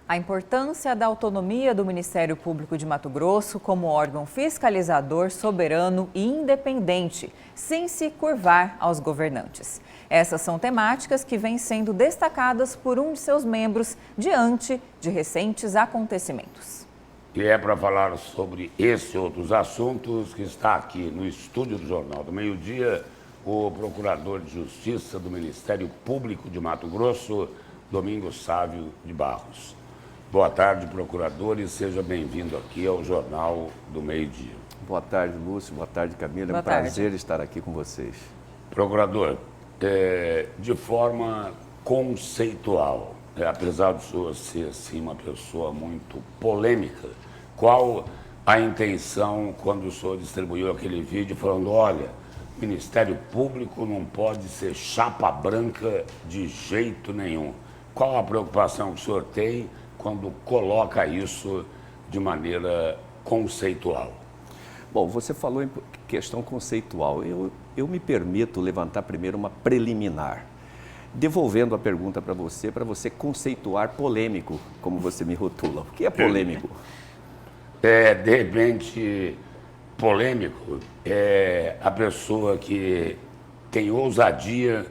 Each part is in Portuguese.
A importância da autonomia do Ministério Público de Mato Grosso como órgão fiscalizador, soberano e independente, sem se curvar aos governantes. Essas são temáticas que vêm sendo destacadas por um de seus membros diante de recentes acontecimentos. E é para falar sobre esse e outros assuntos que está aqui no estúdio do Jornal do Meio-Dia o Procurador de Justiça do Ministério Público de Mato Grosso, Domingos Sávio de Barros. Boa tarde, procurador, e seja bem-vindo aqui ao Jornal do Meio-Dia. Boa tarde, Lúcio. Boa tarde, Camila. É um prazer estar aqui com vocês. Procurador, de forma conceitual, apesar do senhor ser assim, uma pessoa muito polêmica, qual a intenção quando o senhor distribuiu aquele vídeo falando, olha, o Ministério Público não pode ser chapa branca de jeito nenhum? Qual a preocupação que o senhor tem quando coloca isso de maneira conceitual? Bom, você falou em questão conceitual. Eu me permito levantar primeiro uma preliminar, devolvendo a pergunta para você conceituar polêmico, como você me rotula. O que é polêmico? De repente, polêmico é a pessoa que tem ousadia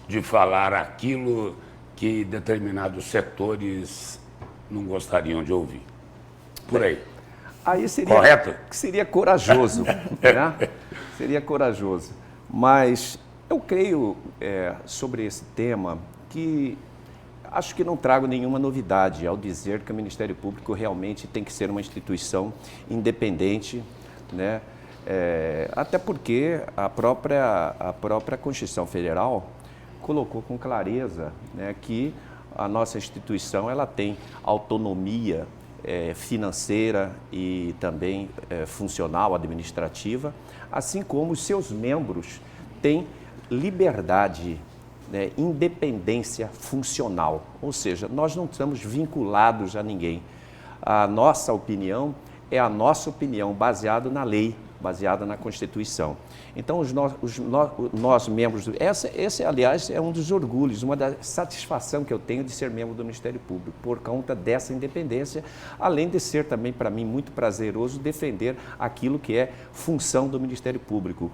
de falar aquilo que determinados setores não gostariam de ouvir. Por aí. Aí seria, correto? Seria corajoso, né? Seria corajoso. Mas eu creio sobre esse tema que acho que não trago nenhuma novidade ao dizer que o Ministério Público realmente tem que ser uma instituição independente, né? Até porque a própria Constituição Federal colocou com clareza, né, que a nossa instituição ela tem autonomia financeira e também funcional, administrativa, assim como os seus membros têm liberdade, né, independência funcional, ou seja, nós não estamos vinculados a ninguém. A nossa opinião é a nossa opinião baseada na lei, baseada na Constituição. Então, nós membros, esse, aliás, é um dos orgulhos, uma da satisfação que eu tenho de ser membro do Ministério Público, por conta dessa independência, além de ser também, para mim, muito prazeroso defender aquilo que é função do Ministério Público,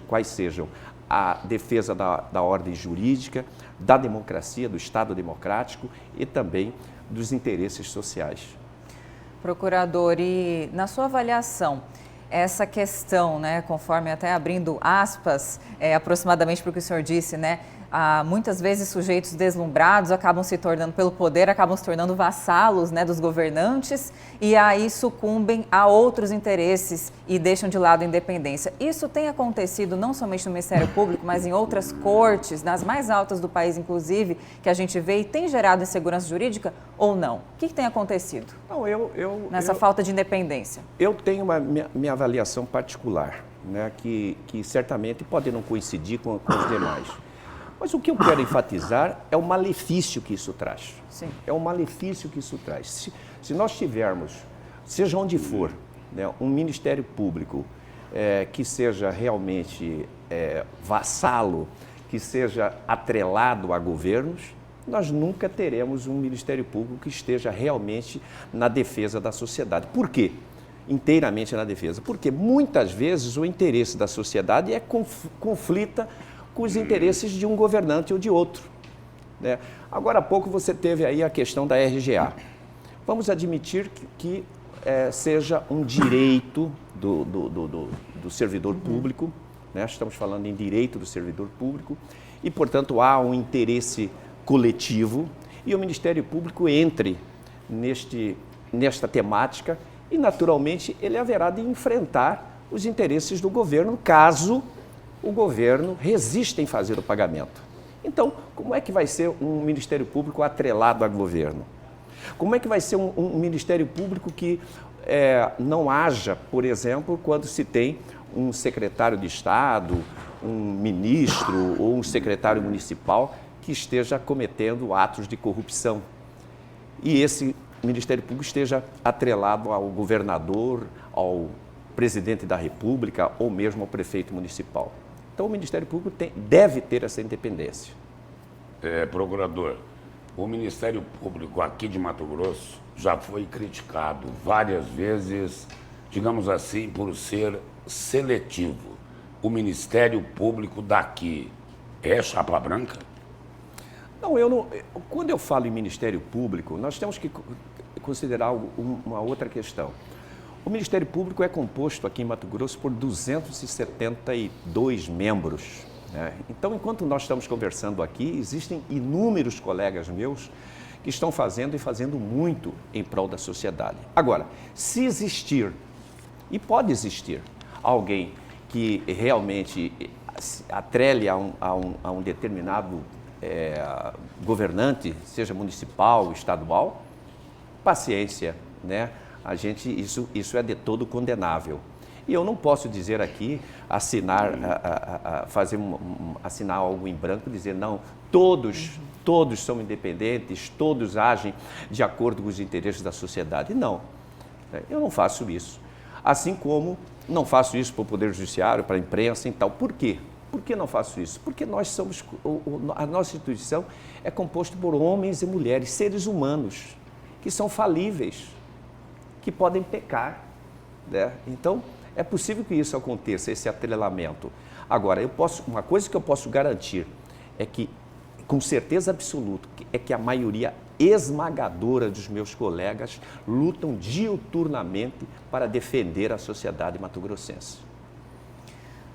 quais sejam a defesa da ordem jurídica, da democracia, do Estado democrático e também dos interesses sociais. Procurador, e na sua avaliação, essa questão, né, conforme até abrindo aspas, aproximadamente para o que o senhor disse, né, muitas vezes sujeitos deslumbrados acabam se tornando, pelo poder, acabam se tornando vassalos, né, dos governantes e aí sucumbem a outros interesses e deixam de lado a independência. Isso tem acontecido não somente no Ministério Público, mas em outras cortes, nas mais altas do país, inclusive, que a gente vê e tem gerado insegurança jurídica ou não? O que tem acontecido nessa falta de independência? Eu tenho minha avaliação particular, né, que certamente pode não coincidir com os demais. Mas o que eu quero enfatizar é o malefício que isso traz. Sim. É o malefício que isso traz. Se nós tivermos, seja onde for, né, um Ministério Público que seja realmente vassalo, que seja atrelado a governos, nós nunca teremos um Ministério Público que esteja realmente na defesa da sociedade. Por quê? Inteiramente na defesa. Porque muitas vezes o interesse da sociedade conflita com os interesses de um governante ou de outro, né? Agora há pouco você teve aí a questão da RGA. Vamos admitir que seja um direito do servidor público, né? Estamos falando em direito do servidor público e, portanto, há um interesse coletivo e o Ministério Público entre nesta temática e, naturalmente, ele haverá de enfrentar os interesses do governo caso o governo resiste em fazer o pagamento. Então, como é que vai ser um Ministério Público atrelado a governo? Como é que vai ser um Ministério Público que não haja, por exemplo, quando se tem um secretário de Estado, um ministro ou um secretário municipal que esteja cometendo atos de corrupção e esse Ministério Público esteja atrelado ao governador, ao presidente da República ou mesmo ao prefeito municipal? Então, o Ministério Público deve ter essa independência. Procurador, o Ministério Público aqui de Mato Grosso já foi criticado várias vezes, digamos assim, por ser seletivo. O Ministério Público daqui é chapa branca? Não, eu não. Quando eu falo em Ministério Público, nós temos que considerar uma outra questão. O Ministério Público é composto aqui em Mato Grosso por 272 membros, né? Então, enquanto nós estamos conversando aqui, existem inúmeros colegas meus que estão fazendo e fazendo muito em prol da sociedade. Agora, se existir, e pode existir, alguém que realmente atrele a um determinado governante, seja municipal, estadual, paciência, né? Isso é de todo condenável. E eu não posso dizer aqui, assinar algo em branco, dizer não, todos são independentes, todos agem de acordo com os interesses da sociedade. Não, eu não faço isso. Assim como não faço isso para o Poder Judiciário, para a imprensa e tal. Por quê? Por que não faço isso? Porque nós somos, a nossa instituição é composta por homens e mulheres, seres humanos, que são falíveis, que podem pecar, né? Então, é possível que isso aconteça, esse atrelamento. Agora, uma coisa que eu posso garantir é que, com certeza absoluta, é que a maioria esmagadora dos meus colegas lutam diuturnamente para defender a sociedade mato-grossense.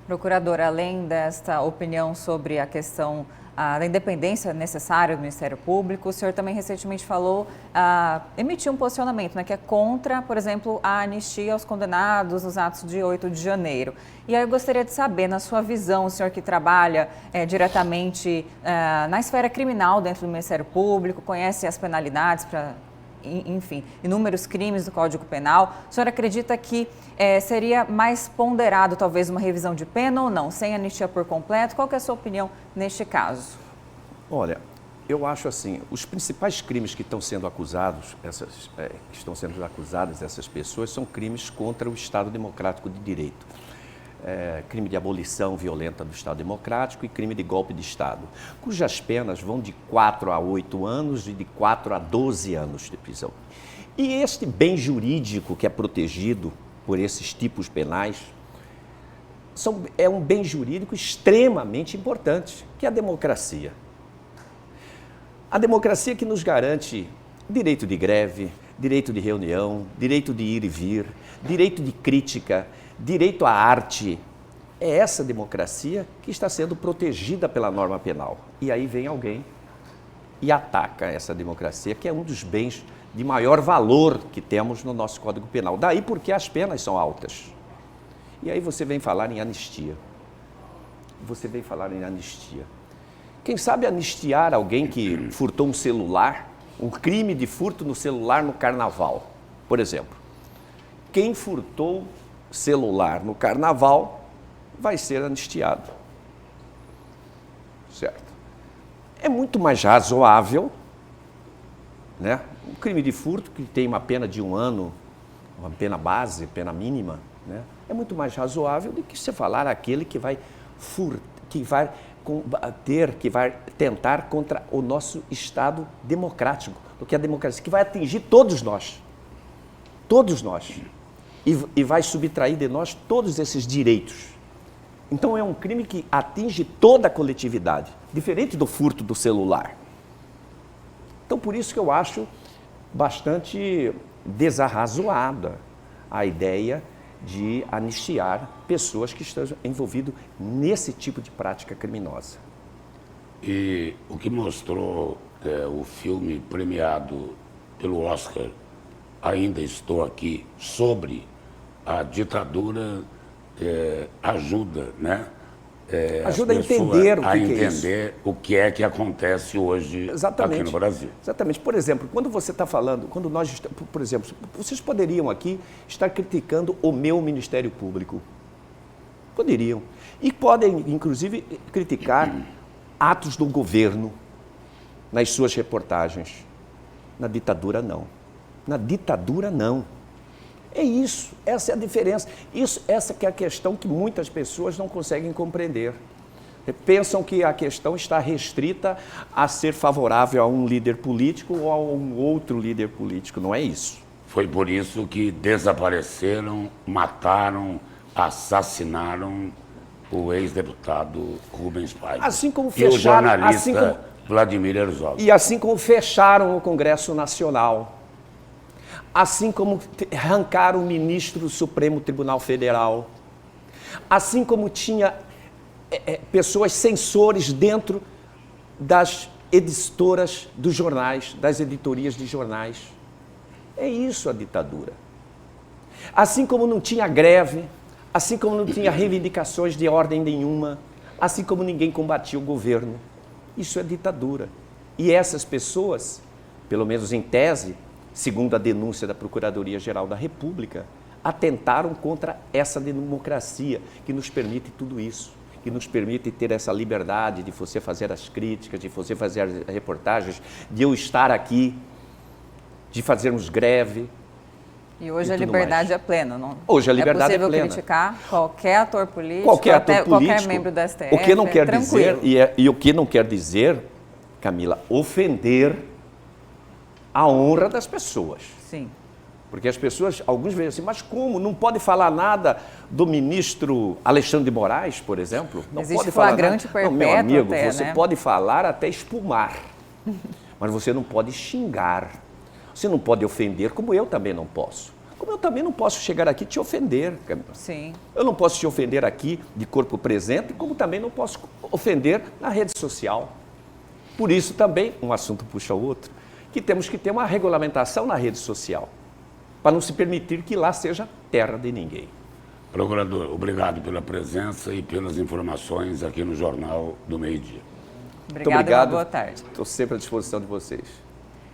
Procurador, além desta opinião sobre a questão da independência necessária do Ministério Público, o senhor também recentemente emitiu um posicionamento, né, que é contra, por exemplo, a anistia aos condenados nos atos de 8 de janeiro. E aí eu gostaria de saber, na sua visão, o senhor que trabalha diretamente na esfera criminal dentro do Ministério Público, conhece as penalidades para, enfim, inúmeros crimes do Código Penal, o senhor acredita que seria mais ponderado talvez uma revisão de pena ou não, sem anistia por completo? Qual que é a sua opinião neste caso? Olha, eu acho assim, os principais crimes que estão sendo acusados, essas pessoas, são crimes contra o Estado Democrático de Direito. Crime de abolição violenta do Estado Democrático e crime de golpe de Estado, cujas penas vão de 4 a 8 anos e de 4 a 12 anos de prisão. E este bem jurídico que é protegido por esses tipos penais é um bem jurídico extremamente importante, que é a democracia. A democracia que nos garante direito de greve, direito de reunião, direito de ir e vir, direito de crítica, direito à arte. É essa democracia que está sendo protegida pela norma penal. E aí vem alguém e ataca essa democracia, que é um dos bens de maior valor que temos no nosso Código Penal. Daí porque as penas são altas. E aí você vem falar em anistia. Quem sabe anistiar alguém que furtou um celular, um crime de furto no celular no carnaval, por exemplo. Quem furtou celular no carnaval vai ser anistiado. Certo? É muito mais razoável, né? Um crime de furto que tem uma pena de 1 ano, uma pena base, pena mínima, né? É muito mais razoável do que você falar aquele que vai combater, que vai tentar contra o nosso Estado democrático, do que a democracia, que vai atingir todos nós, e vai subtrair de nós todos esses direitos. Então é um crime que atinge toda a coletividade, diferente do furto do celular. Então por isso que eu acho bastante desarrazoada a ideia de anistiar pessoas que estejam envolvidas nesse tipo de prática criminosa. E o que mostrou o filme premiado pelo Oscar, Ainda Estou Aqui, sobre a ditadura, ajuda, né? Ajuda a entender o que é que acontece hoje aqui no Brasil. Exatamente. Por exemplo, quando você está falando, por exemplo, vocês poderiam aqui estar criticando o meu Ministério Público. Poderiam. E podem, inclusive, criticar atos do governo nas suas reportagens. Na ditadura, não. Na ditadura, não. É isso, essa é a diferença. Essa que é a questão que muitas pessoas não conseguem compreender. pensam que a questão está restrita a ser favorável a um líder político ou a um outro líder político. Não é isso. Foi por isso que desapareceram, mataram, assassinaram o ex-deputado Rubens Paiva. Assim como e o fecharam, jornalista Vladimir Herzog. E assim como fecharam o Congresso Nacional, assim como arrancaram o ministro do Supremo Tribunal Federal, assim como tinha pessoas censores dentro das editoras dos jornais, das editorias de jornais. É isso a ditadura. Assim como não tinha greve, assim como não tinha reivindicações de ordem nenhuma, assim como ninguém combatia o governo. Isso é ditadura. E essas pessoas, pelo menos em tese, segundo a denúncia da Procuradoria-Geral da República, atentaram contra essa democracia que nos permite tudo isso, que nos permite ter essa liberdade de você fazer as críticas, de você fazer as reportagens, de eu estar aqui, de fazermos greve. E hoje a liberdade é plena, não? Hoje a liberdade é plena. É possível criticar qualquer ator político, qualquer membro da STF. O que não quer tranquilo. dizer, e o que não quer dizer, Camila, ofender a honra das pessoas. Sim. Porque as pessoas, alguns veem assim, mas como? Não pode falar nada do ministro Alexandre de Moraes, por exemplo? Não Existe pode falar flagrante nada. perpétuo não, meu amigo, até, você né? pode falar até espumar, mas você não pode xingar. Você não pode ofender, como eu também não posso. Como eu também não posso chegar aqui e te ofender, Camila. Sim. Eu não posso te ofender aqui de corpo presente, como também não posso ofender na rede social. Por isso também, um assunto puxa o outro, que temos que ter uma regulamentação na rede social, para não se permitir que lá seja terra de ninguém. Procurador, obrigado pela presença e pelas informações aqui no Jornal do Meio-Dia. Obrigada e uma boa tarde. Estou sempre à disposição de vocês.